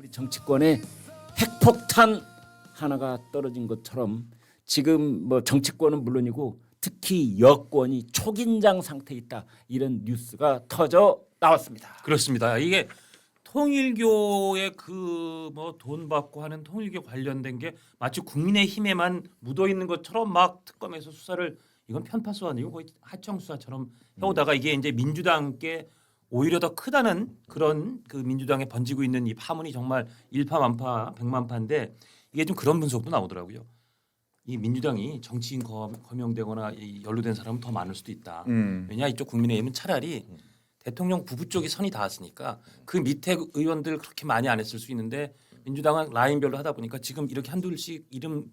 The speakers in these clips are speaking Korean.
우리 정치권에 핵폭탄 하나가 떨어진 것처럼 지금 뭐 정치권은 물론이고 특히 여권이 초긴장 상태에 있다, 이런 뉴스가 터져 나왔습니다. 그렇습니다. 이게 통일교의 그 뭐 돈 받고 하는 통일교 관련된 게 마치 국민의힘에만 묻어 있는 것처럼 막 특검에서 수사를, 이건 편파수 아니고 거의 하청 수사처럼 해오다가 이게 이제 민주당께 오히려 더 크다는 그런 그 민주당에 번지고 있는 이 파문이 정말 일파만파 백만파인데, 이게 좀 그런 분석도 나오더라고요. 이 민주당이 정치인 거명되거나 연루된 사람은 더 많을 수도 있다. 왜냐, 이쪽 국민의힘은 차라리 대통령 부부 쪽이 선이 닿았으니까 그 밑에 의원들 그렇게 많이 안 했을 수 있는데, 민주당은 라인별로 하다 보니까 지금 이렇게 한둘씩 이름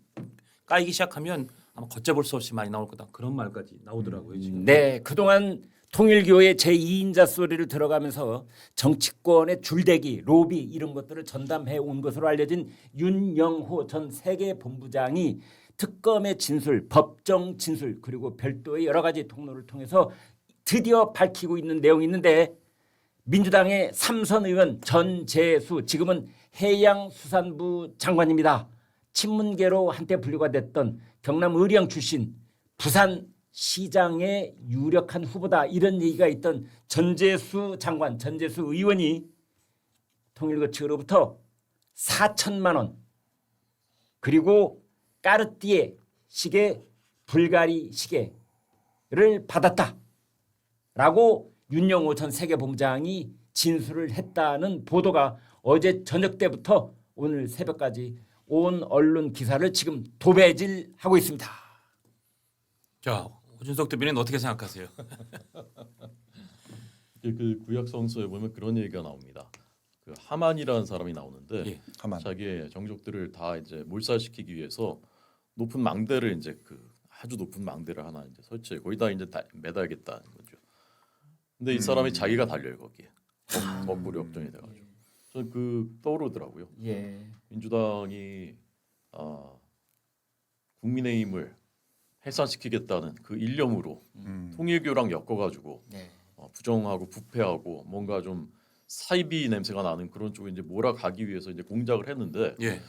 까이기 시작하면 아마 걷잡을 수 없이 많이 나올 거다, 그런 말까지 나오더라고요 지금. 네, 그동안 통일교의 제2인자 소리를 들어가면서 정치권의 줄대기, 로비 이런 것들을 전담해 온 것으로 알려진 윤영호 전 세계본부장이 특검의 진술, 법정 진술, 그리고 별도의 여러 가지 통로를 통해서 드디어 밝히고 있는 내용이 있는데, 민주당의 삼선 의원 전재수, 지금은 해양수산부 장관입니다. 친문계로 한때 분류가 됐던 경남 의령 출신, 부산 시장의 유력한 후보다, 이런 얘기가 있던 전재수 장관, 전재수 의원이 통일교 측으로부터 4천만 원 그리고 까르띠에 시계, 불가리 시계를 받았다라고 윤영호 전 세계본부장이 진술을 했다는 보도가 어제 저녁 때부터 오늘 새벽까지 온 언론 기사를 지금 도배질하고 있습니다. 자, 오준석 대변인 어떻게 생각하세요? 그 구약 성서에 보면 그런 얘기가 나옵니다. 그 하만이라는 사람이 나오는데 예. 자기의 정족들을 다 이제 몰살시키기 위해서 높은 망대를 이제 그 아주 높은 망대를 하나 이제 설치해 거기다 이제 다 매달겠다는 거죠. 근데 이 사람이 자기가 달려요 거기에. 거꾸로 역전이 돼가지고 저는 그 떠오르더라고요. 예. 민주당이 국민의힘을 해산시키겠다는 그 일념으로 통일교랑 엮어가지고 네. 부정하고 부패하고 뭔가 좀 사이비 냄새가 나는 그런 쪽에 이제 몰아가기 위해서 이제 공작을 했는데 예.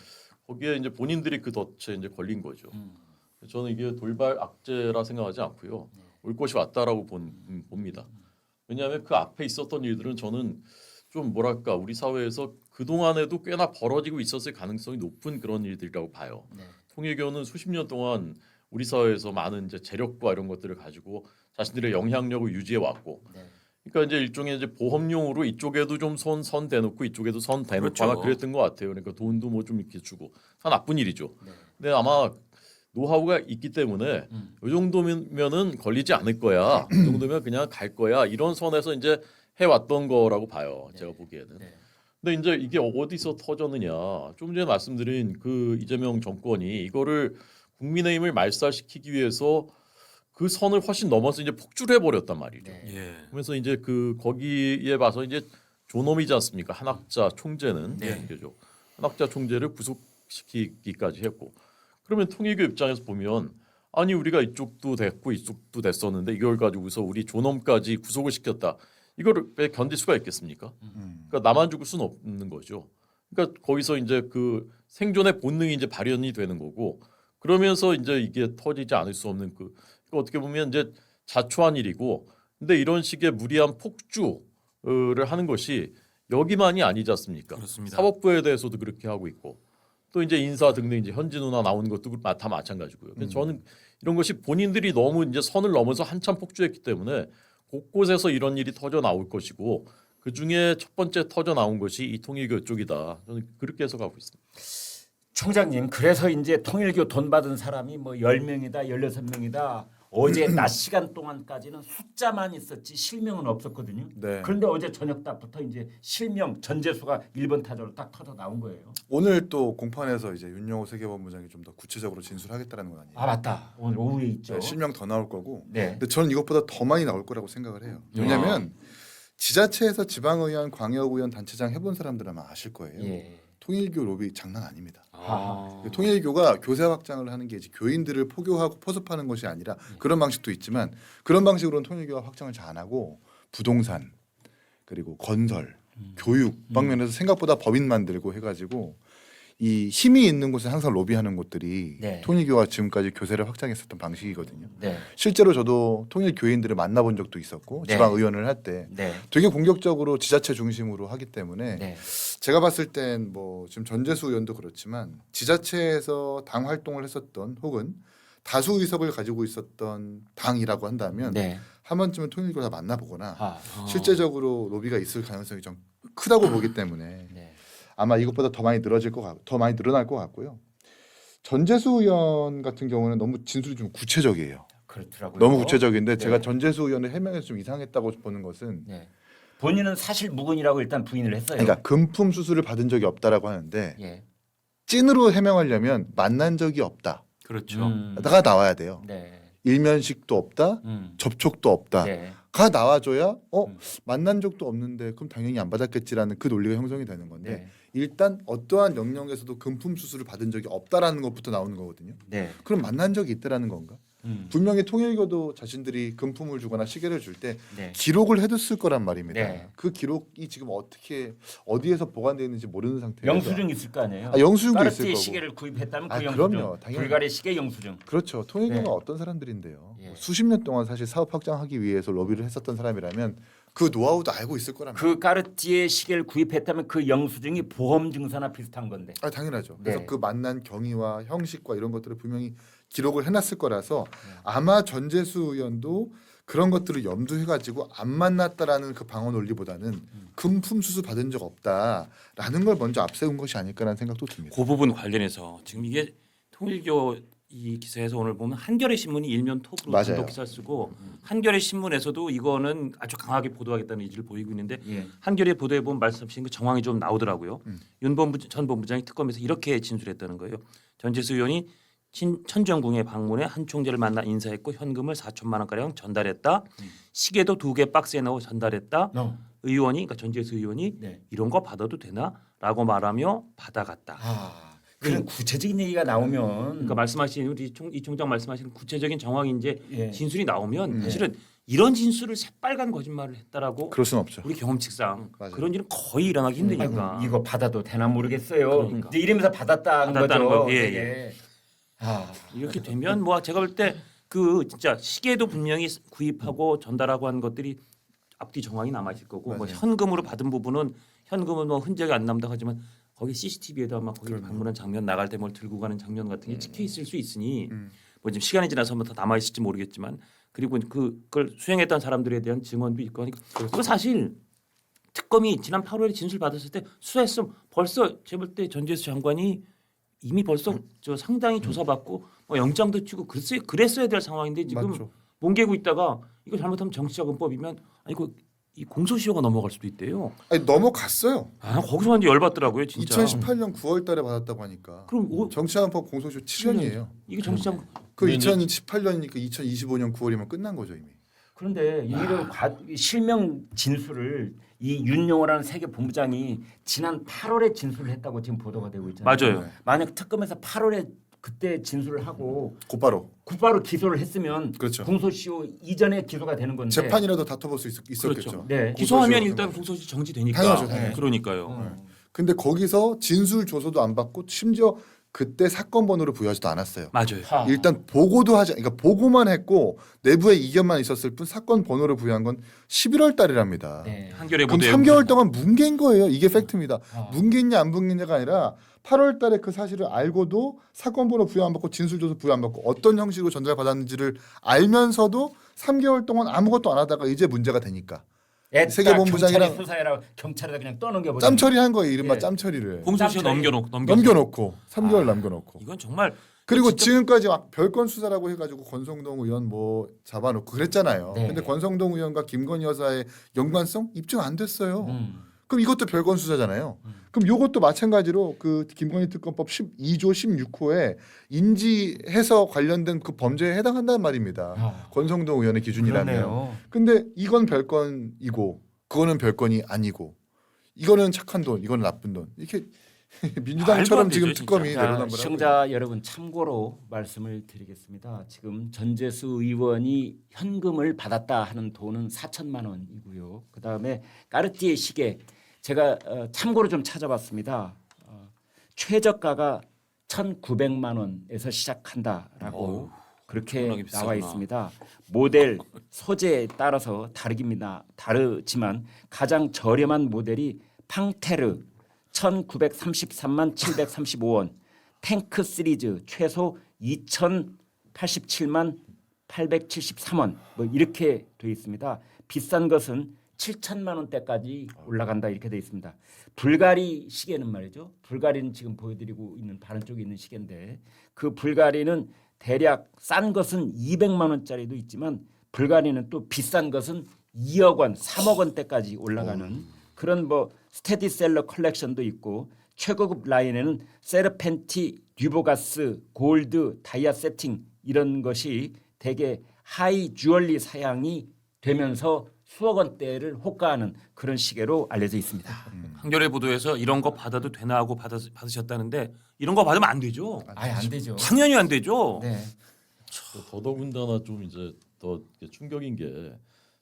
거기에 이제 본인들이 그 덫에 이제 걸린 거죠. 저는 이게 돌발 악재라 생각하지 않고요. 올 것이 왔다라고 봅니다. 왜냐하면 그 앞에 있었던 일들은 저는 좀 뭐랄까 우리 사회에서 그 동안에도 꽤나 벌어지고 있었을 가능성이 높은 그런 일들이라고 봐요. 네. 통일교는 수십 년 동안 우리 사회에서 많은 이제 재력과 이런 것들을 가지고 자신들의 영향력을 유지해 왔고, 네. 그러니까 이제 일종의 이제 보험용으로 이쪽에도 좀 선 대놓고 이쪽에도 선 대놓고 그렇죠. 아마 그랬던 것 같아요. 그러니까 돈도 뭐 좀 이렇게 주고 다 나쁜 일이죠. 네. 근데 아마 노하우가 있기 때문에 이 정도면은 걸리지 않을 거야. 이 정도면 그냥 갈 거야. 이런 선에서 이제 해왔던 거라고 봐요. 제가 보기에는. 네. 근데 이제 이게 어디서 터졌느냐? 좀 전에 말씀드린 그 이재명 정권이 이거를 국민의힘을 말살시키기 위해서 그 선을 훨씬 넘어서 이제 폭주를 해버렸단 말이죠. 네. 예. 그래서 이제 그 거기에 봐서 이제 존엄이지 않습니까? 한학자 총재는 네. 그죠? 한학자 총재를 구속시키기까지 했고, 그러면 통일교 입장에서 보면 아니 우리가 이쪽도 됐고 이쪽도 됐었는데 이걸 가지고서 우리 존엄까지 구속을 시켰다. 이거를 왜 견딜 수가 있겠습니까? 그러니까 나만 죽을 수는 없는 거죠. 그러니까 거기서 이제 그 생존의 본능이 이제 발현이 되는 거고, 그러면서 이제 이게 터지지 않을 수 없는 그러니까 어떻게 보면 이제 자초한 일이고, 근데 이런 식의 무리한 폭주를 하는 것이 여기만이 아니지 않습니까? 그렇습니다. 사법부에 대해서도 그렇게 하고 있고, 또 이제 인사 등등 이제 현지 누나 나오는 것도 다 마찬가지고요. 그래서 저는 이런 것이 본인들이 너무 이제 선을 넘어서 한참 폭주했기 때문에 곳곳에서 이런 일이 터져 나올 것이고, 그 중에 첫 번째 터져 나온 것이 이 통일교 쪽이다. 저는 그렇게 해석하고 있습니다. 총장님, 그래서 이제 통일교 돈 받은 사람이 뭐 10명이다 16명이다 어제 낮 시간 동안까지는 숫자만 있었지 실명은 없었거든요. 네. 그런데 어제 저녁부터 이제 실명 전재수가 1번 타자로 딱 터져 나온 거예요. 오늘 또 공판에서 이제 윤영호 세계본부장이 좀 더 구체적으로 진술하겠다는 건 아니에요. 아 맞다, 오늘 오후에 있죠. 네, 실명 더 나올 거고. 네. 근데 저는 이것보다 더 많이 나올 거라고 생각을 해요. 왜냐하면 지자체에서 지방의원, 광역의원, 단체장 해본 사람들은 아마 아실 거예요. 예. 통일교 로비 장난 아닙니다. 아. 통일교가 교세 확장을 하는 게 이제 교인들을 포교하고 포섭하는 것이 아니라 그런 방식도 있지만, 그런 방식으로는 통일교가 확장을 잘 안 하고 부동산 그리고 건설 교육 방면에서 생각보다 법인 만들고 해가지고 이 힘이 있는 곳에 항상 로비하는 곳들이 네. 통일교가 지금까지 교세를 확장했었던 방식이거든요. 네. 실제로 저도 통일 교인들을 만나본 적도 있었고 네. 지방 의원을 할 때 네. 되게 공격적으로 지자체 중심으로 하기 때문에 네. 제가 봤을 땐 뭐 지금 전재수 의원도 그렇지만 지자체에서 당 활동을 했었던 혹은 다수 의석을 가지고 있었던 당이라고 한다면 네. 한 번쯤은 통일교 다 만나보거나 아. 실제적으로 로비가 있을 가능성이 좀 크다고 보기 때문에 네. 아마 이것보다 더 많이 더 많이 늘어날 것 같고요. 전재수 의원 같은 경우는 너무 진술이 좀 구체적이에요. 그렇더라고요. 너무 구체적인데 네. 제가 전재수 의원을 해명해서 좀 이상했다고 보는 것은 네. 본인은 사실 무근이라고 일단 부인을 했어요. 그러니까 금품 수수를 받은 적이 없다라고 하는데 예. 찐으로 해명하려면 만난 적이 없다가 그렇죠. 나와야 돼요. 네. 일면식도 없다, 접촉도 없다가 네. 나와줘야 만난 적도 없는데 그럼 당연히 안 받았겠지라는 그 논리가 형성이 되는 건데 네. 일단 어떠한 영역에서도 금품 수수를 받은 적이 없다라는 것부터 나오는 거거든요. 네. 그럼 만난 적이 있다라는 건가? 분명히 통일교도 자신들이 금품을 주거나 시계를 줄 때 네. 기록을 해뒀을 거란 말입니다. 네. 그 기록이 지금 어디에서 보관되어 있는지 모르는 상태에서 영수증 있을 거 아니에요. 영수증도 있을 까르띠에 거고. 시계를 구입했다면 그 아, 영수증. 그럼요. 당연히. 불가리 시계 영수증. 그렇죠. 통일교가 네. 어떤 사람들인데요. 예. 수십 년 동안 사실 사업 확장하기 위해서 로비를 했었던 사람이라면 그 노하우도 알고 있을 거랍니다. 그 까르띠에 시계를 구입했다면 그 영수증이 보험 증서나 비슷한 건데. 아, 당연하죠. 그래서 네. 그 만난 경위와 형식과 이런 것들을 분명히 기록을 해놨을 거라서 아마 전재수 의원도 그런 것들을 염두해가지고 안 만났다라는 그 방어 논리보다는 금품 수수 받은 적 없다라는 걸 먼저 앞세운 것이 아닐까라는 생각도 듭니다. 그 부분 관련해서 지금 이게 통일교 이 기사에서 오늘 보면 한겨레 신문이 일면 톱으로 맞아요. 단독 기사를 쓰고 한겨레 신문에서도 이거는 아주 강하게 보도하겠다는 의지를 보이고 있는데 예. 한겨레 보도에 보면 말씀하신 그 정황이 좀 나오더라고요. 윤 전 본부장이 특검에서 이렇게 진술했다는 거예요. 전재수 의원이 천정궁에 방문해 한 총재를 만나 인사했고 현금을 4천만 원가량 전달했다. 시계도 2개 박스에 넣어 전달했다. 의원이 그러니까 전재수 의원이 네. 이런 거 받아도 되나?라고 말하며 받아갔다. 그런 구체적인 얘기가 나오면 그러니까 말씀하신 우리 이 총장 말씀하신 구체적인 정황이 이제 예. 진술이 나오면 사실은 이런 진술을 새빨간 거짓말을 했다라고 그럴 수는 없죠. 우리 경험칙상 맞아요. 그런 일은 거의 일어나기 힘드니까. 아이고, 이거 받아도 되나 모르겠어요. 그러니까. 이제 이러면서 받았다는 받았다는 거죠. 거. 예, 되게. 예. 아, 이렇게 되면 뭐 제가 볼 때 그 진짜 시계도 분명히 구입하고 전달하고 한 것들이 앞뒤 정황이 남아 있을 거고 뭐 맞아요. 현금으로 받은 부분은 현금은 뭐 흔적이 안 남다 하지만 거기 CCTV에도 아마 거기 방문한 장면 나갈 때 뭘 들고 가는 장면 같은 게 찍혀 있을 수 있으니 뭐 지금 시간이 지나서 뭐 더 남아 있을지 모르겠지만 그리고 그걸 수행했던 사람들에 대한 증언도 있고 하니까 이거 사실 특검이 지난 8월에 진술 받았을 때 수사했으면 벌써 제가 볼 때 전재수 장관이 이미 벌써 저 상당히 조사받고 뭐 영장도 치고 그랬어야 될 상황인데 지금 맞죠. 뭉개고 있다가 이거 잘못하면 정치자금법이면 아니 이 공소시효가 넘어갈 수도 있대요. 아니, 넘어갔어요. 아 거기서 완전 열받더라고요 진짜. 2018년 9월달에 받았다고 하니까. 그럼 정치자금법 공소시효 7년이에요. 이게 정치자금 그 2018년이니까 2025년 9월이면 끝난 거죠 이미. 그런데 이런 실명 진술을 이 윤용호라는 세계 본부장이 지난 8월에 진술을 했다고 지금 보도가 되고 있잖아요. 맞아요. 만약 특검에서 8월에 그때 진술을 하고 곧바로 곧바로 기소를 했으면 그렇죠. 공소시효 이전에 기소가 되는 건데. 재판이라도 다퉈볼 수 있었겠죠. 그렇죠. 네. 기소하면 공소시효 일단 공소시 정지되니까. 당연하죠, 당연히. 그러니까요. 근데 거기서 진술 조서도 안 받고 심지어 그때 사건 번호를 부여하지도 않았어요. 맞아요. 하. 일단 보고도 하지, 그러니까 보고만 했고 내부에 이견만 있었을 뿐 사건 번호를 부여한 건 11월 달이랍니다. 네. 한겨레 그럼 보도에 3개월 동안 뭉갠 거예요. 이게 팩트입니다. 아. 뭉갰냐 안 뭉갰냐가 아니라 8월 달에 그 사실을 알고도 사건 번호 부여 안 받고 진술 조서 부여 안 받고 어떤 형식으로 전달 받았는지를 알면서도 3개월 동안 아무것도 안 하다가 이제 문제가 되니까 세계본부장이랑 수사해라 경찰에다 그냥 떠넘겨 버려. 짬 처리한 거예요. 이른바 예. 짬 처리를. 공소시효 짬처리. 넘겨놓고 3개월 남겨놓고. 이건 정말 그리고 진짜- 지금까지 막 별건 수사라고 해가지고 권성동 의원 뭐 잡아놓고 그랬잖아요. 네. 근데 권성동 의원과 김건희 여사의 연관성 입증 안 됐어요. 음. 그럼 이것도 별건 수사잖아요. 그럼 이것도 마찬가지로 그 김건희 특검법 12조 16호에 인지해서 관련된 그 범죄에 해당한다는 말입니다. 아. 권성동 의원의 기준이라면. 그러네요. 근데 이건 별건이고 그거는 별건이 아니고 이거는 착한 돈, 이건 나쁜 돈. 이렇게 민주당처럼 말도 안 지금 되죠, 특검이 진짜. 내로남불 하고 시청자 여러분 참고로 말씀을 드리겠습니다. 지금 전재수 의원이 현금을 받았다 하는 돈은 4천만 원이고요. 그다음에 까르띠에 시계 제가 참고로 좀 찾아봤습니다. 최저가가 1,900만 원에서 시작한다라고 그렇게 엄청나게 비싸구나. 나와 있습니다. 모델 소재에 따라서 다르지만 가장 저렴한 모델이 팡테르 1,933만 735원, 탱크 시리즈 최소 2,087만 873원 뭐 이렇게 돼 있습니다. 비싼 것은 7천만 원대까지 올라간다 이렇게 돼 있습니다. 불가리 시계는 말이죠. 불가리는 지금 보여드리고 있는 바른 쪽에 있는 시계인데 그 불가리는 대략 싼 것은 200만 원짜리도 있지만 불가리는 또 비싼 것은 2억 원, 3억 원대까지 올라가는 그런 뭐 스테디셀러 컬렉션도 있고 최고급 라인에는 세르펜티, 듀보가스, 골드, 다이아 세팅 이런 것이 대개 하이 주얼리 사양이 되면서 수억 원대를 호가하는 그런 시계로 알려져 있습니다. 한겨레 보도에서 이런 거 받아도 되나 하고 받으셨다는데 이런 거 받으면 안 되죠. 아예 안 되죠. 당연히 안 되죠. 네. 더더군다나 좀 이제 더 충격인 게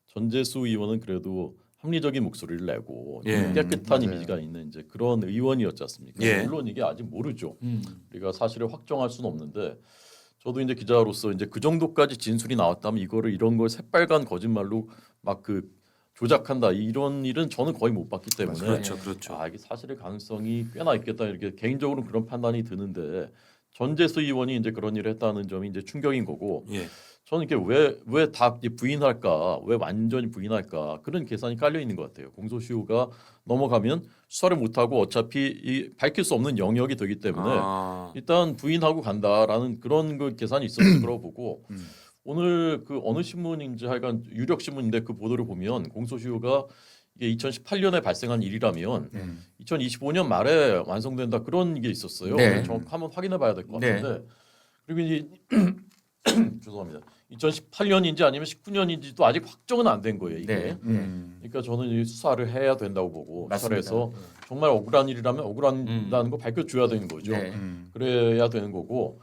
전재수 의원은 그래도 합리적인 목소리를 내고 예. 깨끗한 맞아요. 이미지가 있는 이제 그런 의원이었지 않습니까? 예. 물론 이게 아직 모르죠. 우리가 사실을 확정할 수는 없는데 저도 이제 기자로서 이제 그 정도까지 진술이 나왔다면 이거를 이런 걸 새빨간 거짓말로 막 그 조작한다 이런 일은 저는 거의 못 봤기 때문에 그렇죠, 그렇죠. 이게 사실의 가능성이 꽤나 있겠다 이렇게 개인적으로는 그런 판단이 드는데 전재수 의원이 이제 그런 일을 했다는 점이 이제 충격인 거고 예. 저는 이게 왜 다 부인할까 왜 완전히 부인할까 그런 계산이 깔려 있는 것 같아요. 공소시효가 넘어가면 수사를 못하고 어차피 밝힐 수 없는 영역이 되기 때문에 일단 부인하고 간다라는 그런 그 계산이 있었을 거라고 보고 오늘 그 어느 신문인지 하여간 유력 신문인데 그 보도를 보면 공소시효가 이게 2018년에 발생한 일이라면 2025년 말에 완성된다 그런 게 있었어요. 네. 정확히 한번 확인해 봐야 될 것 네. 같은데 그리고 이제 죄송합니다. 2018년인지 아니면 19년인지도 아직 확정은 안 된 거예요. 이게. 네. 그러니까 저는 이 수사를 해야 된다고 보고 맞습니다. 수사를 해서 정말 억울한 일이라면 억울하다는 거 밝혀줘야 되는 거죠. 네. 그래야 되는 거고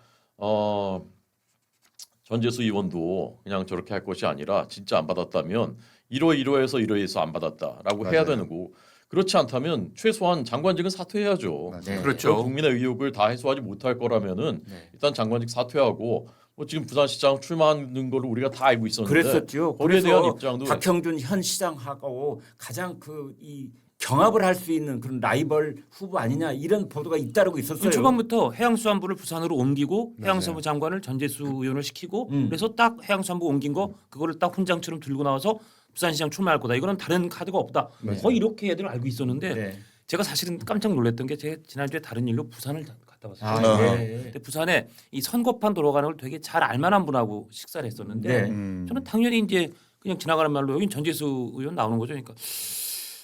전재수 의원도 그냥 저렇게 할 것이 아니라 진짜 안 받았다면 이러이러해서 이러해서 안 받았다라고 해야 맞아요. 되는 거고 그렇지 않다면 최소한 장관직은 사퇴해야죠. 맞아요. 네. 그렇죠. 국민의 의혹을 다 해소하지 못할 거라면은 네. 일단 장관직 사퇴하고 뭐 지금 부산시장 출마하는 걸로 우리가 다 알고 있었는데 그랬었죠. 거기에 대한 그래서 입장도 박형준 현 시장하고 가장 그 이 경합을 할 수 있는 그런 라이벌 후보 아니냐 이런 보도가 잇따르고 있었어요. 초반부터 해양수산부를 부산으로 옮기고 맞아요. 해양수산부 장관을 전재수 의원을 시키고 음. 그래서 딱 해양수산부 옮긴 거 그거를 딱 훈장처럼 들고 나와서 부산시장 출마할 거다. 이거는 다른 카드가 없다. 맞아요. 거의 이렇게 애들 알고 있었는데 네. 제가 사실은 깜짝 놀랐던 게 제가 지난주에 다른 일로 부산을 갔다 왔어요. 아, 네. 네. 근데 부산에 이 선거판 돌아가는 걸 되게 잘 알만한 분하고 식사를 했었는데 네. 저는 당연히 이제 그냥 지나가는 말로 여긴 전재수 의원 나오는 거죠. 그러니까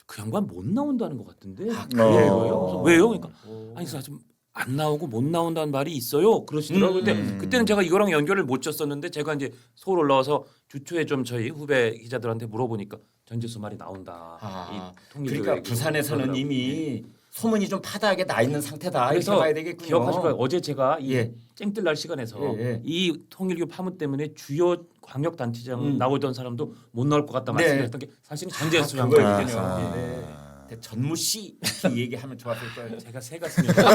그 양반 못 나온다는 것 같은데. 그래요? 그래서 왜요? 그러니까 아니 좀 안 나오고 못 나온다는 말이 있어요. 그러시더라고요. 근데 그때는 제가 이거랑 연결을 못 졌었는데 제가 이제 서울 올라와서 주초에 좀 저희 후배 기자들한테 물어보니까 전재수 말이 나온다. 아, 이 통일교 그러니까 얘기로 부산에서는 그러더라고요. 이미 소문이 좀 파다하게 나 있는 상태다 이렇게 그래서 봐야 되겠군요. 기억하실 거예요. 어제 제가 이 예. 쨍뜰날 시간에서 예, 예. 이 통일교 파문 때문에 주요 광역 단체장 나오던 사람도 못 나올 것 같다 네. 말씀드렸던 게 사실은 전재수 그거였군요. 장관이거든요. 아. 예. 근데 전무 씨 이렇게 얘기하면 좋았을 거예요. 제가 새 가슴이었어요.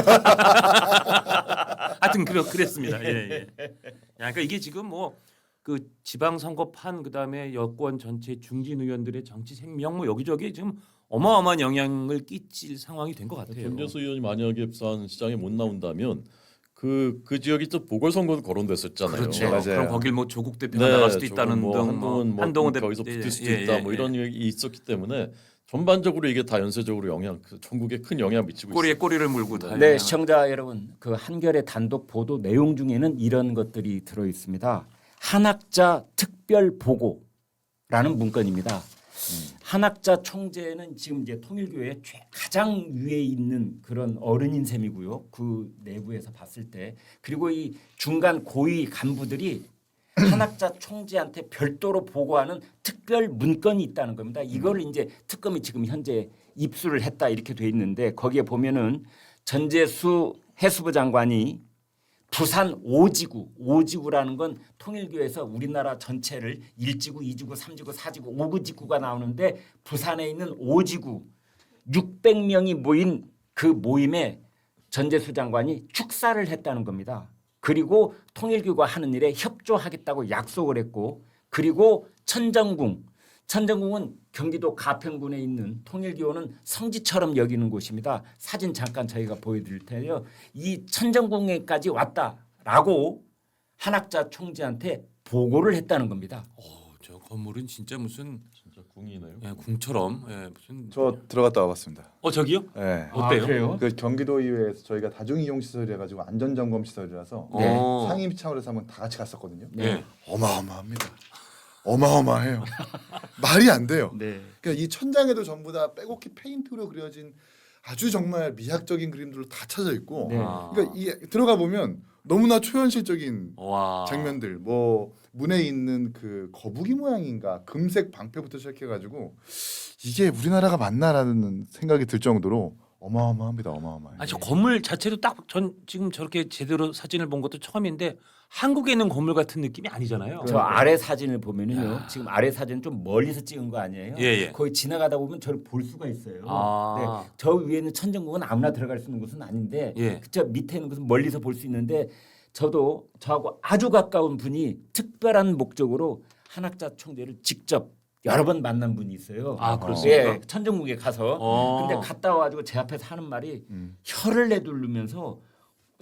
하여튼 그랬습니다. 예, 예. 그러니까 이게 지금 뭐 그 지방선거판 그다음에 여권 전체 중진 의원들의 정치 생명 뭐 여기저기 지금 어마어마한 영향을 끼칠 상황이 된 것 같아요. 전재수 의원이 만약에 부산시장에 못 나온다면 그 지역이 또 보궐선거도 거론됐었잖아요. 그렇죠. 맞아요. 그럼 거길 뭐 조국 대표가 네, 나갈 수도 조금 있다는 뭐 등 한동훈 대표 거기서 붙을 수도 예, 있다. 예, 뭐 예. 이런 얘기 있었기 때문에 전반적으로 이게 다 연쇄적으로 그 전국에 큰 영향을 미치고 꼬리에 있어요. 꼬리를 물고 다 네, 영향을- 시청자 여러분, 그 한겨레 단독 보도 내용 중에는 이런 것들이 들어 있습니다. 한학자 특별 보고라는 문건입니다. 한학자 총재는 지금 이제 통일교의 가장 위에 있는 그런 어른인 셈이고요. 그 내부에서 봤을 때 그리고 이 중간 고위 간부들이 한학자 총재한테 별도로 보고하는 특별 문건이 있다는 겁니다. 이걸 이제 특검이 지금 현재 입수를 했다 이렇게 돼 있는데 거기에 보면은 전재수 해수부 장관이 부산 5지구라는 건 통일교에서 우리나라 전체를 1지구, 2지구, 3지구, 4지구, 5구 지구가 나오는데 부산에 있는 5지구 600명이 모인 그 모임에 전재수 장관이 축사를 했다는 겁니다. 그리고 통일교가 하는 일에 협조하겠다고 약속을 했고 그리고 천정궁은 경기도 가평군에 있는 통일교는 성지처럼 여기는 곳입니다. 사진 잠깐 저희가 보여드릴 텐데요. 이 천정궁에까지 왔다라고 한학자 총재한테 보고를 했다는 겁니다. 저 건물은 진짜 무슨 진짜 궁이네요. 예, 궁처럼 무슨 저 들어갔다 와봤습니다. 저기요? 네. 어때요? 그래요? 그 경기도의회에서 저희가 다중이용 시설이라 가지고 안전점검 시설이라서 네. 상임 차원에서 한번 다 같이 갔었거든요. 네. 어마어마합니다. 어마어마해요. 말이 안 돼요. 네. 그러니까 이 천장에도 전부 다 빼곡히 페인트로 그려진 아주 정말 미학적인 그림들로 다 찾아 있고, 네. 그러니까 이 들어가 보면 너무나 초현실적인 와. 장면들, 뭐 문에 있는 그 거북이 모양인가 금색 방패부터 시작해가지고 이게 우리나라가 맞나라는 생각이 들 정도로 어마어마합니다. 어마어마해요. 저 건물 자체도 딱 전 지금 저렇게 제대로 사진을 본 것도 처음인데 한국에 있는 건물 같은 느낌이 아니잖아요. 저 아래 사진을 보면은요. 지금 아래 사진 좀 멀리서 찍은 거 아니에요? 예. 거의 지나가다 보면 저를 볼 수가 있어요. 아. 네. 저 위에는 천정궁은 아무나 들어갈 수 있는 곳은 아닌데 예. 저 밑에 있는 곳은 멀리서 볼 수 있는데 저도 저하고 아주 가까운 분이 특별한 목적으로 한학자 총재를 직접 여러 번 만난 분이 있어요. 아, 그렇습니까? 예, 천정궁에 가서 근데 갔다 와가지고 제 앞에서 하는 말이 혀를 내두르면서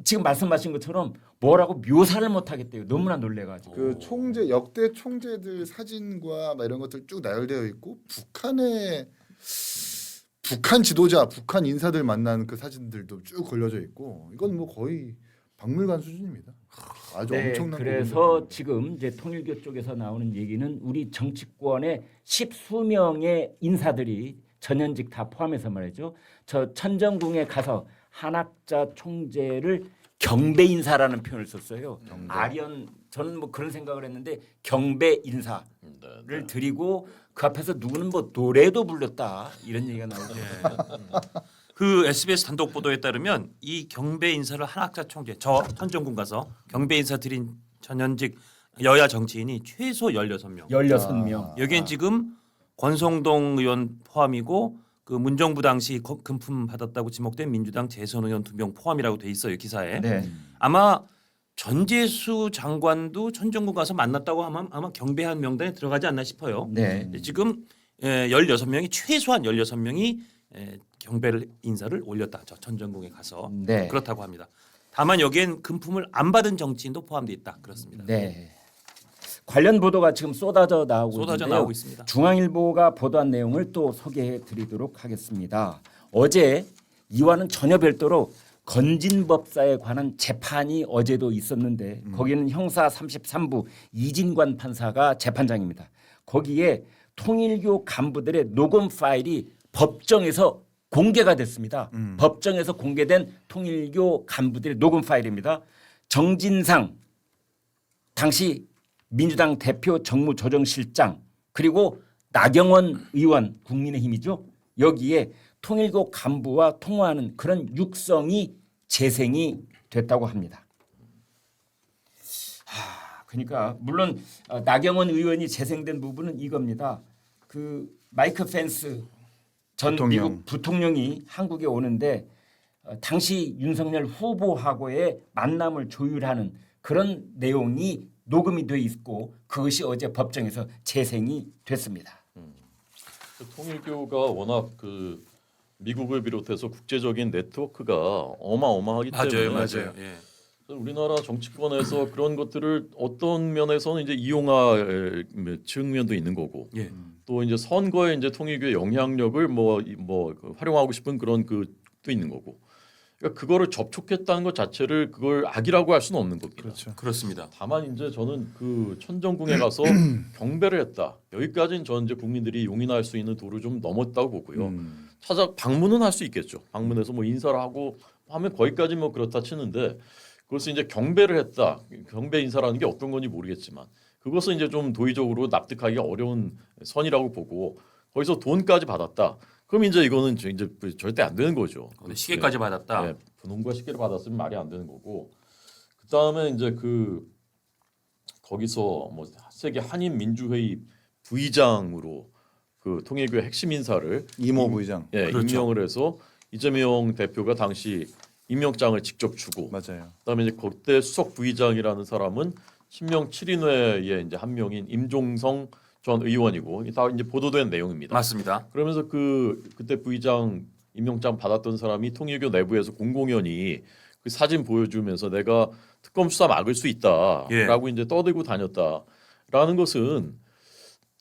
지금 말씀하신 것처럼 뭐라고 묘사를 못 하겠대요. 너무나 놀래가지고. 그 총재 역대 총재들 사진과 막 이런 것들 쭉 나열되어 있고 북한 지도자, 북한 인사들 만난 그 사진들도 쭉 걸려져 있고 이건 뭐 거의 박물관 수준입니다. 아주 네, 엄청난 그래서 부분입니다. 지금 이제 통일교 쪽에서 나오는 얘기는 우리 정치권의 10수명의 인사들이 전현직 다 포함해서 말이죠. 저 천정궁에 가서 한학자 총재를 경배 인사라는 표현을 썼어요. 아련 저는 뭐 그런 생각을 했는데 경배 인사를 드리고 그 앞에서 누구는 뭐 노래도 불렀다 이런 얘기가 나오죠. 그 SBS 단독 보도에 따르면 이 경배 인사를 한학자 총재 저 천정궁 가서 경배 인사 드린 전현직 여야 정치인이 최소 16명. 16명. 여기엔 지금 권성동 의원 포함이고 그 문정부 당시 금품 받았다고 지목된 민주당 재선 의원 2명 포함이라고 돼 있어요 기사에. 네. 아마 전재수 장관도 천정궁 가서 만났다고 하면 아마 경배한 명단에 들어가지 않나 싶어요. 네. 지금 16명이 최소한 16명이 경배를 인사를 올렸다. 저 천정궁에 가서 네. 그렇다고 합니다. 다만 여기엔 금품을 안 받은 정치인도 포함되어 있다. 그렇습니다. 네. 관련 보도가 지금 쏟아져 나오고 있는데요. 있습니다. 중앙일보가 보도한 내용을 또 소개해 드리도록 하겠습니다. 어제 이와는 전혀 별도로 건진법사에 관한 재판이 어제도 있었는데 거기는 형사 33부 이진관 판사가 재판장입니다. 거기에 통일교 간부들의 녹음 파일이 법정에서 공개가 됐습니다. 법정에서 공개된 통일교 간부들의 녹음 파일입니다. 정진상 당시 민주당 대표 정무조정실장 그리고 나경원 의원 국민의힘이죠. 여기에 통일교 간부와 통화하는 그런 육성이 재생이 됐다고 합니다. 그러니까 물론 나경원 의원이 재생된 부분은 이겁니다. 그 마이크 펜스 전 부통령. 미국 부통령이 한국에 오는데 당시 윤석열 후보하고의 만남을 조율하는 그런 내용이 녹음이 돼 있고 그것이 어제 법정에서 재생이 됐습니다. 통일교가 워낙 그 미국을 비롯해서 국제적인 네트워크가 어마어마하기 때문에 맞아요. 예. 우리나라 정치권에서 그런 것들을 어떤 면에서는 이제 이용할 측면도 있는 거고 예. 또 이제 선거에 이제 통일교의 영향력을 그 활용하고 싶은 그런 그도 있는 거고 그러니까 그거를 접촉했다는 것 자체를 그걸 악이라고 할 수는 없는 겁니다. 그렇죠. 그렇습니다. 다만 이제 저는 그 천정궁에 가서 경배를 했다. 여기까지는 저는 이제 국민들이 용인할 수 있는 도를 좀 넘었다고 보고요. 찾아 방문은 할 수 있겠죠. 방문해서 뭐 인사를 하고 하면 거기까지 뭐 그렇다 치는데 그것을 이제 경배를 했다. 경배 인사라는 게 어떤 건지 모르겠지만 그것은 이제 좀 도의적으로 납득하기가 어려운 선이라고 보고 거기서 돈까지 받았다. 그럼 이제 이거는 이제 절대 안 되는 거죠. 시계까지 받았다. 네, 분홍과 시계를 받았으면 말이 안 되는 거고. 그 다음에 이제 그 거기서 뭐 세계 한인 민주회의 부의장으로 그 통일교의 핵심 인사를 이모 부의장. 예, 그렇죠. 임명을 해서 이재명 대표가 당시 임명장을 직접 주고 맞아요. 그다음에 이제 그때 수석 부의장이라는 사람은 친명 7인회의 이제 한 명인 임종성 전 의원이고 이게 다 이제 보도된 내용입니다. 맞습니다. 그러면서 그때 부의장 임명장 받았던 사람이 통일교 내부에서 공공연히 그 사진 보여주면서 내가 특검 수사 막을 수 있다라고 이제 떠들고 다녔다라는 것은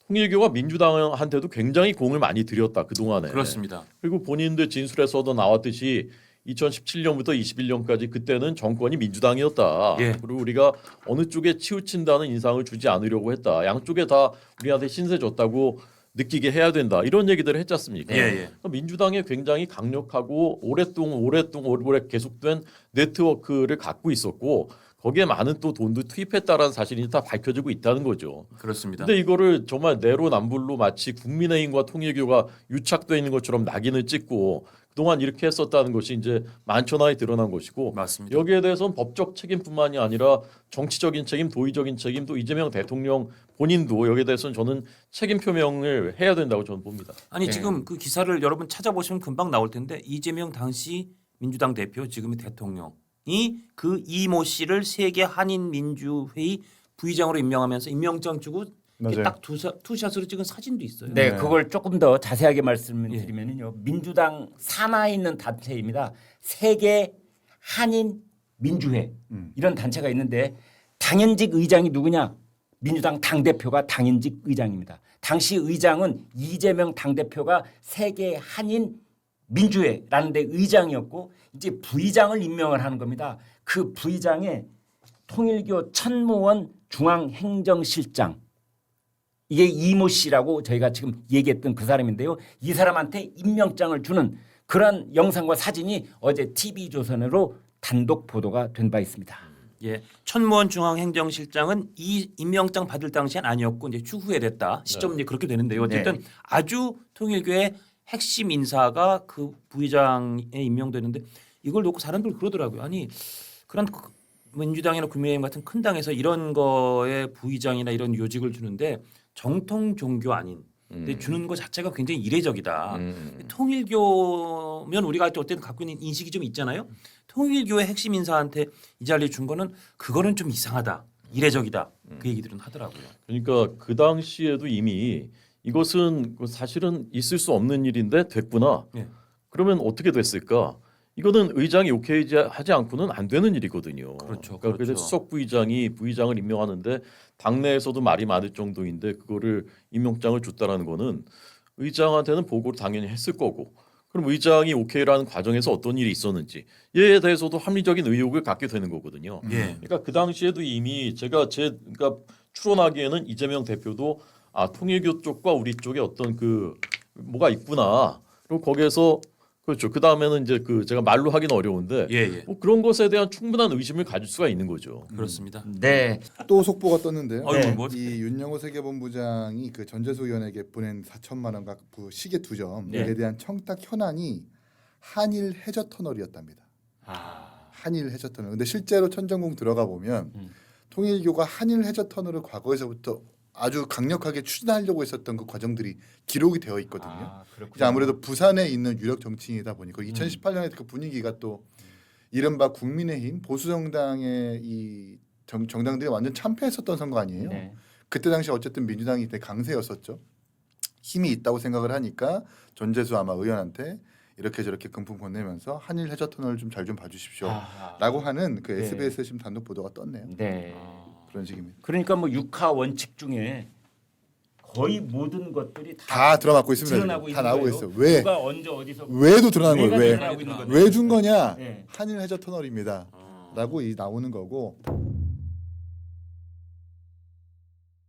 통일교가 민주당한테도 굉장히 공을 많이 들였다 그 동안에. 그렇습니다. 그리고 본인들 진술에서도 나왔듯이 2017년부터 21년까지 그때는 정권이 민주당이었다. 예. 그리고 우리가 어느 쪽에 치우친다는 인상을 주지 않으려고 했다. 양쪽에 다 우리한테 신세 줬다고 느끼게 해야 된다. 이런 얘기들을 했지 않습니까? 예. 민주당에 굉장히 강력하고 오래 계속된 네트워크를 갖고 있었고 거기에 많은 또 돈도 투입했다라는 사실이 다 밝혀지고 있다는 거죠. 그렇습니다. 근데 이거를 정말 내로남불로 마치 국민의힘과 통일교가 유착되어 있는 것처럼 낙인을 찍고 그동안 이렇게 했었다는 것이 이제 만천하에 드러난 것이고 맞습니다. 여기에 대해서는 법적 책임뿐만이 아니라 정치적인 책임, 도의적인 책임, 또 이재명 대통령 본인도 여기에 대해서는 저는 책임 표명을 해야 된다고 저는 봅니다. 아니 네. 지금 그 기사를 여러분 찾아보시면 금방 나올 텐데 이재명 당시 민주당 대표 지금의 대통령이 그 이모 씨를 세계 한인 민주회의 부의장으로 임명하면서 임명장 주고 맞아요. 딱 투샷으로 찍은 사진도 있어요. 네, 네. 그걸 조금 더 자세하게 말씀드리면요. 민주당 산하에 있는 단체입니다. 세계 한인 민주회 이런 단체가 있는데 당연직 의장이 누구냐? 민주당 당대표가 당연직 의장입니다. 당시 의장은 이재명 당대표가 세계 한인 민주회라는 데 의장이었고 이제 부의장을 임명을 하는 겁니다. 그 부의장에 통일교 천무원 중앙행정실장 이게 이모 씨라고 저희가 지금 얘기했던 그 사람인데요. 이 사람한테 임명장을 주는 그런 영상과 사진이 어제 TV조선으로 단독 보도가 된 바 있습니다. 예, 천무원 중앙행정실장은 이 임명장 받을 당시엔 아니었고 이제 추후에 됐다. 시점 이제 그렇게 되는데요. 어쨌든 아주 통일교의 핵심 인사가 그 부의장에 임명되는데 이걸 놓고 사람들 그러더라고요. 아니 그런 민주당이나 국민의힘 같은 큰 당에서 이런 거에 부의장이나 이런 요직을 주는데 정통 종교 아닌 근데 주는 것 자체가 굉장히 이례적이다. 통일교면 우리가 어쨌든 갖고 있는 인식이 좀 있잖아요. 통일교의 핵심 인사한테 이 자리 준 거는 그거는 좀 이상하다. 이례적이다. 그 얘기들은 하더라고요. 그러니까 그 당시에도 이미 이것은 사실은 있을 수 없는 일인데 됐구나. 예. 그러면 어떻게 됐을까? 이거는 의장이 오케이 하지 않고는 안 되는 일이거든요. 그렇죠, 그러니까 그렇죠. 수석 부의장이 부의장을 임명하는데 당내에서도 말이 많을 정도인데 그거를 임명장을 줬다라는 거는 의장한테는 보고를 당연히 했을 거고 그럼 의장이 오케이라는 과정에서 어떤 일이 있었는지 이에 대해서도 합리적인 의혹을 갖게 되는 거거든요. 예. 그러니까 그 당시에도 이미 제가 그러니까 추론하기에는 이재명 대표도 통일교 쪽과 우리 쪽에 어떤 그 뭐가 있구나. 그리고 거기에서 그렇죠. 그 다음에는 이제 제가 말로 하기는 어려운데 예. 뭐 그런 것에 대한 충분한 의심을 가질 수가 있는 거죠. 그렇습니다. 네. 또 속보가 떴는데요. 어이구, 뭐 이 윤영호 세계본부장이 그 전재수 의원에게 보낸 4천만 원과 그 시계 2점에 네. 대한 청탁 현안이 한일 해저 터널이었답니다. 한일 해저 터널. 근데 실제로 천정궁 들어가 보면 통일교가 한일 해저 터널을 과거에서부터 아주 강력하게 추진하려고 했었던 그 과정들이 기록이 되어 있거든요. 이제 아무래도 부산에 있는 유력 정치인이다 보니까 2018년에 그 분위기가 또 이른바 국민의힘 보수 정당의 이 정당들이 완전 참패했었던 선거 아니에요. 네. 그때 당시 어쨌든 민주당이 되게 강세였었죠. 힘이 있다고 생각을 하니까 전재수 아마 의원한테 이렇게 저렇게 금품 건네면서 한일 해저 터널 좀 잘 좀 봐주십시오.라고 하는 그 네. SBS 지금 단독 보도가 떴네요. 네. 그런 식입니다. 그러니까 뭐 육하 원칙 중에 거의 모든 것들이 다 드러나고 있습니다. 드러나고 지금. 다 있는 나오고 거예요. 있어요. 왜? 누가 언제 어디서 왜도 드러나는 왜가 거예요. 드러나고 있는 거죠. 왜 준 거냐? 네. 한일 해저 터널입니다. 라고 이 나오는 거고